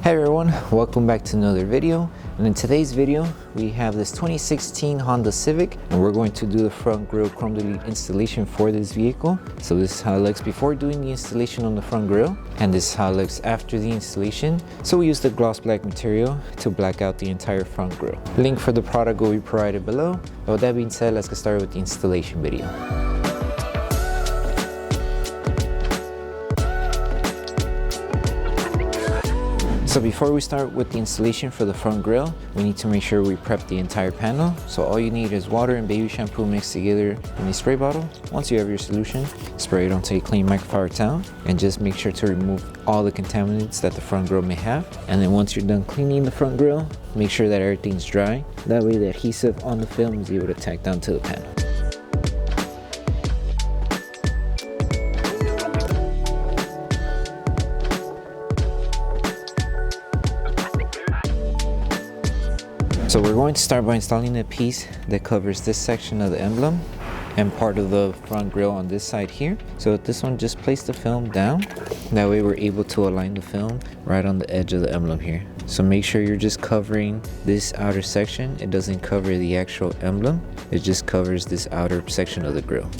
Hey everyone, welcome back to another video. And in today's video we have this 2016 Honda Civic, and we're going to do the front grille chrome delete installation for this vehicle. So this is how it looks before doing the installation on the front grille, and this is how it looks after the installation. So we used the gloss black material to black out the entire front grille. Link for the product will be provided below. And with that being said, let's get started with the installation video. So before we start with the installation for the front grille, we need to make sure we prep the entire panel. So all you need is water and baby shampoo mixed together in a spray bottle. Once you have your solution, spray it onto a clean microfiber towel and just make sure to remove all the contaminants that the front grille may have. And then once you're done cleaning the front grille, make sure that everything's dry. That way the adhesive on the film is able to tack down to the panel. So we're going to start by installing the piece that covers this section of the emblem and part of the front grille on this side here. So with this one, just place the film down. That way we're able to align the film right on the edge of the emblem here. So make sure you're just covering this outer section. It doesn't cover the actual emblem. It just covers this outer section of the grille.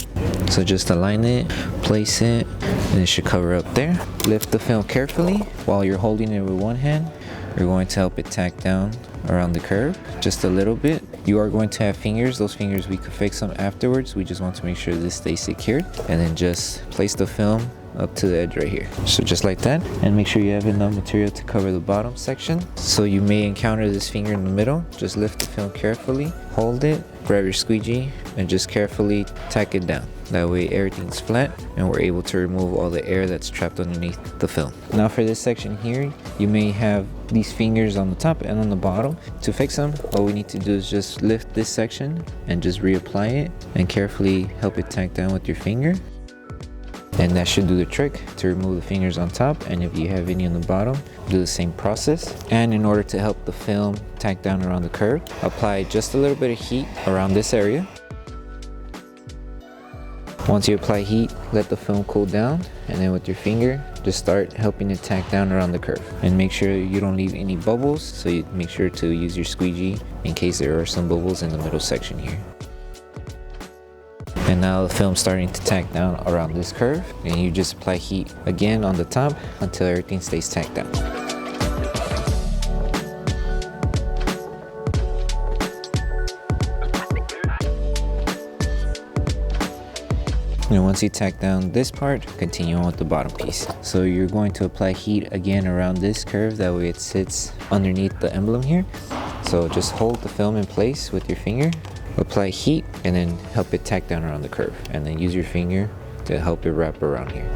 So just align it, place it, and it should cover up there. Lift the film carefully while you're holding it with one hand. You're going to help it tack down around the curve just a little bit. You are going to have fingers. Those fingers we could fix them afterwards. We just want to make sure this stays secured, and then just place the film up to the edge right here. So just like that, and make sure you have enough material to cover the bottom section. So you may encounter this finger in the middle. Just lift the film carefully, hold it, grab your squeegee, and just carefully tack it down. That way everything's flat and we're able to remove all the air that's trapped underneath the film. Now for this section here, you may have these fingers on the top and on the bottom. To fix them, all we need to do is just lift this section and just reapply it and carefully help it tack down with your finger. And that should do the trick to remove the fingers on top, and if you have any on the bottom, do the same process. And in order to help the film tack down around the curve, apply just a little bit of heat around this area. Once you apply heat, let the film cool down, and then with your finger, just start helping it tack down around the curve. And make sure you don't leave any bubbles, so you make sure to use your squeegee in case there are some bubbles in the middle section here. And now the film's starting to tack down around this curve, and you just apply heat again on the top until everything stays tacked down. And once you tack down this part, continue on with the bottom piece. So you're going to apply heat again around this curve, that way it sits underneath the emblem here. So just hold the film in place with your finger, apply heat, and then help it tack down around the curve, and then use your finger to help it wrap around here.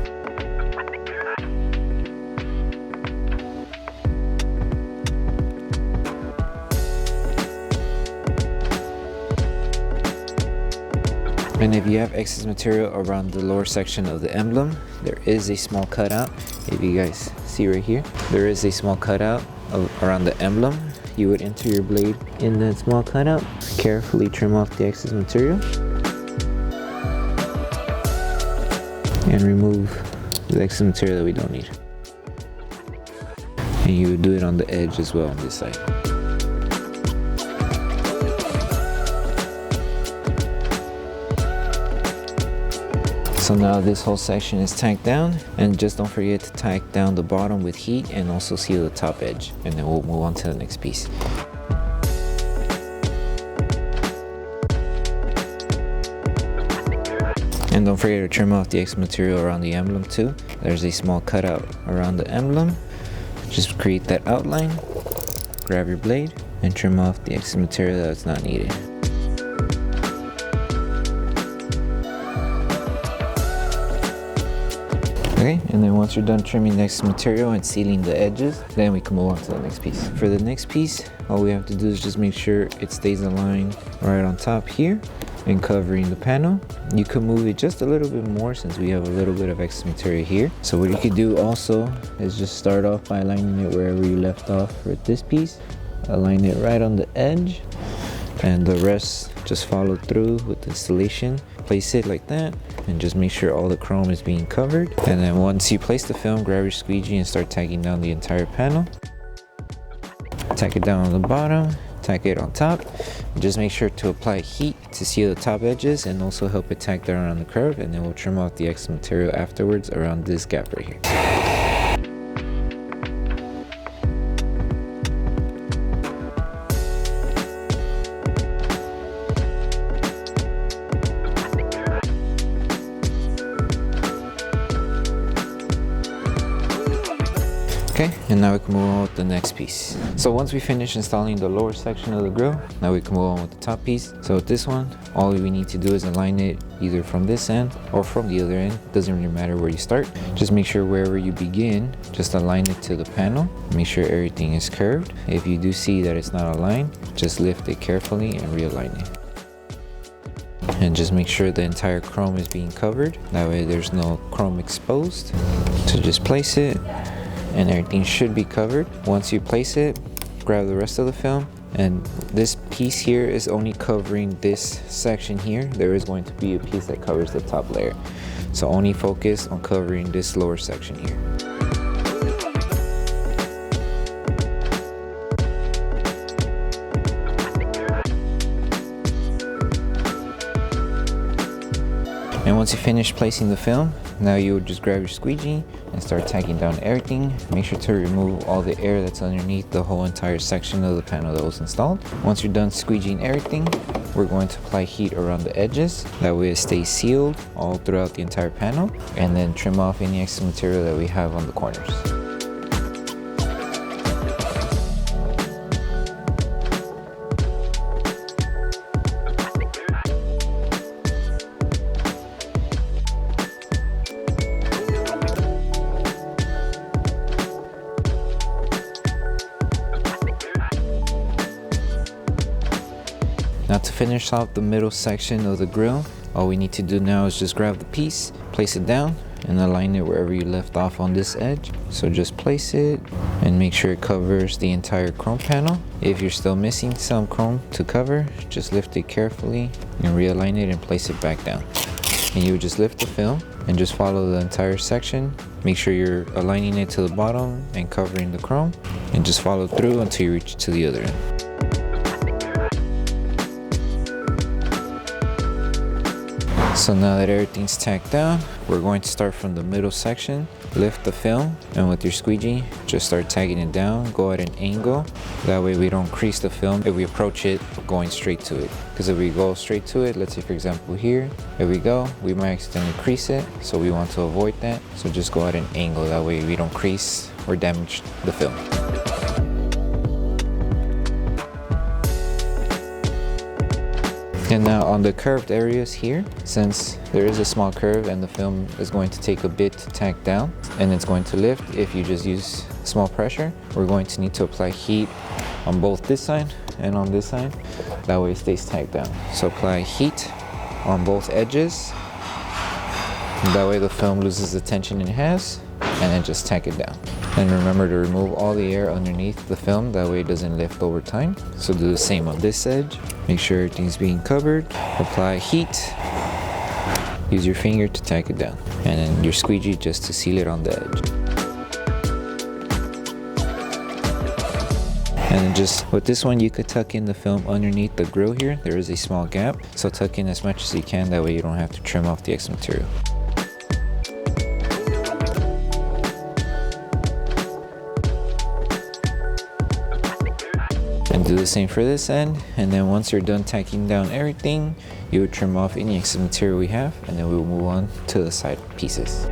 And if you have excess material around the lower section of the emblem, there is a small cutout. If you guys see right here, there is a small cutout around the emblem. You would enter your blade in that small cutout, carefully trim off the excess material, and remove the excess material that we don't need. And you would do it on the edge as well on this side. So now this whole section is tacked down, and just don't forget to tack down the bottom with heat and also seal the top edge, and then we'll move on to the next piece. And don't forget to trim off the excess material around the emblem too. There's a small cutout around the emblem. Just create that outline, grab your blade, and trim off the excess material that's not needed. Okay, and then once you're done trimming the excess material and sealing the edges, then we can move on to the next piece. For the next piece, all we have to do is just make sure it stays aligned right on top here and covering the panel. You could move it just a little bit more since we have a little bit of excess material here. So what you could do also is just start off by aligning it wherever you left off with this piece. Align it right on the edge, and the rest just follow through with the installation. Place it like that, and just make sure all the chrome is being covered. And then once you place the film, grab your squeegee and start tacking down the entire panel. Tack it down on the bottom, tack it on top. Just make sure to apply heat to seal the top edges and also help it tack down on the curve, and then we'll trim off the excess material afterwards around this gap right here. Okay, and now we can move on with the next piece. So once we finish installing the lower section of the grill, now we can move on with the top piece. So with this one, all we need to do is align it either from this end or from the other end. Doesn't really matter where you start. Just make sure wherever you begin, just align it to the panel. Make sure everything is curved. If you do see that it's not aligned, just lift it carefully and realign it. And just make sure the entire chrome is being covered. That way there's no chrome exposed. So just place it, and everything should be covered. Once you place it, grab the rest of the film, and this piece here is only covering this section here. There is going to be a piece that covers the top layer, so only focus on covering this lower section here. And once you finish placing the film, now you would just grab your squeegee and start tacking down everything. Make sure to remove all the air that's underneath the whole entire section of the panel that was installed. Once you're done squeegeeing everything, we're going to apply heat around the edges. That way it stays sealed all throughout the entire panel, and then trim off any extra material that we have on the corners. Now to finish off the middle section of the grill, all we need to do now is just grab the piece, place it down, and align it wherever you left off on this edge. So just place it and make sure it covers the entire chrome panel. If you're still missing some chrome to cover, just lift it carefully and realign it and place it back down. And you would just lift the film and just follow the entire section. Make sure you're aligning it to the bottom and covering the chrome, and just follow through until you reach to the other end. So now that everything's tacked down, we're going to start from the middle section. Lift the film, and with your squeegee, just start tagging it down. Go at an angle. That way we don't crease the film if we approach it going straight to it. Because if we go straight to it, let's say for example here, if we go, we might accidentally crease it. So we want to avoid that. So just go at an angle. That way we don't crease or damage the film. And now on the curved areas here, since there is a small curve and the film is going to take a bit to tack down and it's going to lift if you just use small pressure, we're going to need to apply heat on both this side and on this side. That way it stays tacked down. So apply heat on both edges. That way the film loses the tension it has, and then just tack it down. And remember to remove all the air underneath the film, that way it doesn't lift over time. So do the same on this edge. Make sure everything's being covered. Apply heat. Use your finger to tack it down. And then your squeegee just to seal it on the edge. And then just with this one, you could tuck in the film underneath the grill here. There is a small gap, so tuck in as much as you can. That way you don't have to trim off the extra material. And do the same for this end, and then once you're done tacking down everything, you would trim off any extra material we have, and then we'll move on to the side pieces.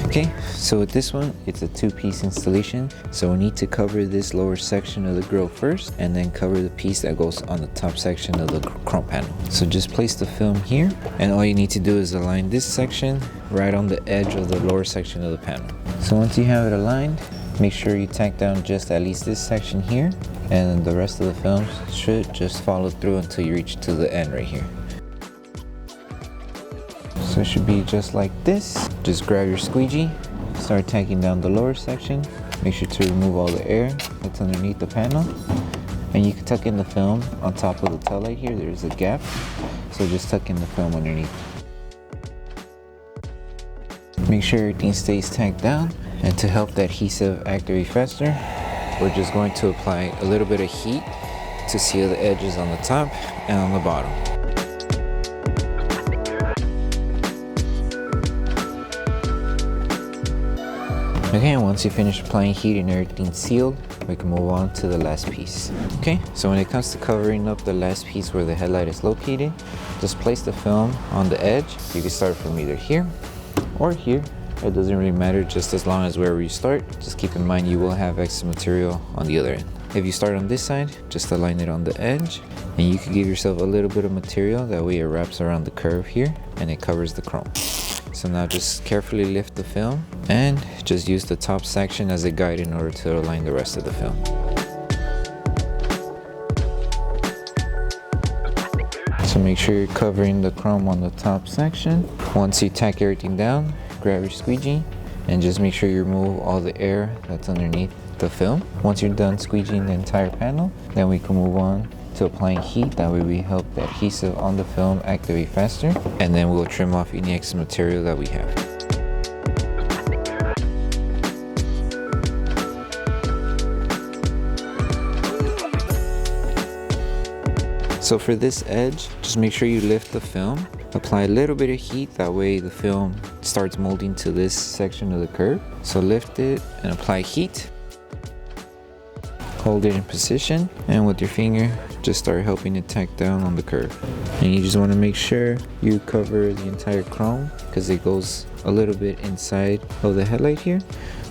Okay, so with this one, it's a two-piece installation. So we need to cover this lower section of the grill first, and then cover the piece that goes on the top section of the chrome panel. So just place the film here, and all you need to do is align this section right on the edge of the lower section of the panel. So once you have it aligned, make sure you tack down just at least this section here, and the rest of the film should just follow through until you reach to the end right here. So it should be just like this. Just grab your squeegee, start tacking down the lower section. Make sure to remove all the air that's underneath the panel. And you can tuck in the film on top of the tail light here. There's a gap, so just tuck in the film underneath. Make sure everything stays tacked down, and to help the adhesive activate faster, we're just going to apply a little bit of heat to seal the edges on the top and on the bottom. Okay, and once you finish applying heat and everything's sealed, we can move on to the last piece. Okay, so when it comes to covering up the last piece where the headlight is located, just place the film on the edge. You can start from either here or here. It doesn't really matter, just as long as wherever you start. Just keep in mind you will have extra material on the other end. If you start on this side, just align it on the edge, and you can give yourself a little bit of material, that way it wraps around the curve here and it covers the chrome. So now just carefully lift the film and just use the top section as a guide in order to align the rest of the film. So make sure you're covering the chrome on the top section. Once you tack everything down, grab your squeegee and just make sure you remove all the air that's underneath the film. Once you're done squeegeeing the entire panel, then we can move on to applying heat. That way we help the adhesive on the film activate faster, and then we'll trim off any extra material that we have. So for this edge, just make sure you lift the film, apply a little bit of heat, that way the film starts molding to this section of the curve. So lift it and apply heat. Hold it in position, and with your finger, just start helping it tack down on the curve. And you just want to make sure you cover the entire chrome, because it goes a little bit inside of the headlight here.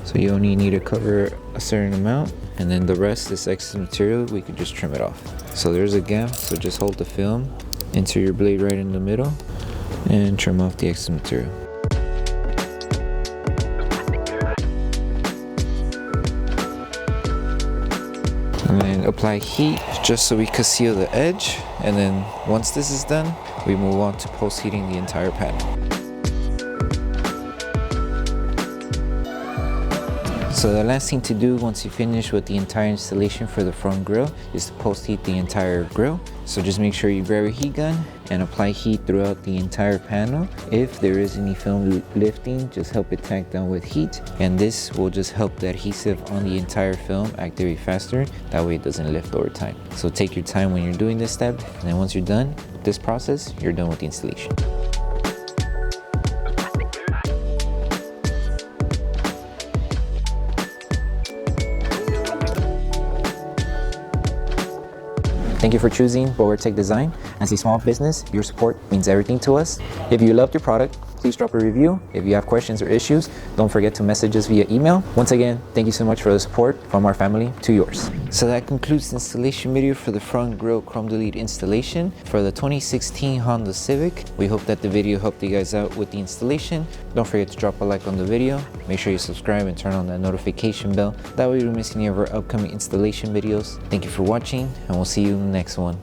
So you only need to cover a certain amount, and then the rest, this excess material, we could just trim it off. So there's a gap, so just hold the film, insert your blade right in the middle, and trim off the excess material. And then apply heat just so we can seal the edge, and then once this is done, we move on to post heating the entire panel. So the last thing to do once you finish with the entire installation for the front grille is to post heat the entire grille. So just make sure you grab a heat gun and apply heat throughout the entire panel. If there is any film lifting, just help it tack down with heat, and this will just help the adhesive on the entire film activate faster. That way it doesn't lift over time. So take your time when you're doing this step, and then once you're done with this process, you're done with the installation. Thank you for choosing Bogar Tech Design. As a small business, your support means everything to us. If you loved your product, please drop a review. If you have questions or issues, don't forget to message us via email. Once again, thank you so much for the support from our family to yours. So that concludes the installation video for the front grille chrome delete installation for the 2016 Honda Civic. We hope that the video helped you guys out with the installation. Don't forget to drop a like on the video. Make sure you subscribe and turn on that notification bell. That way you don't miss any of our upcoming installation videos. Thank you for watching, and we'll see you in the next one.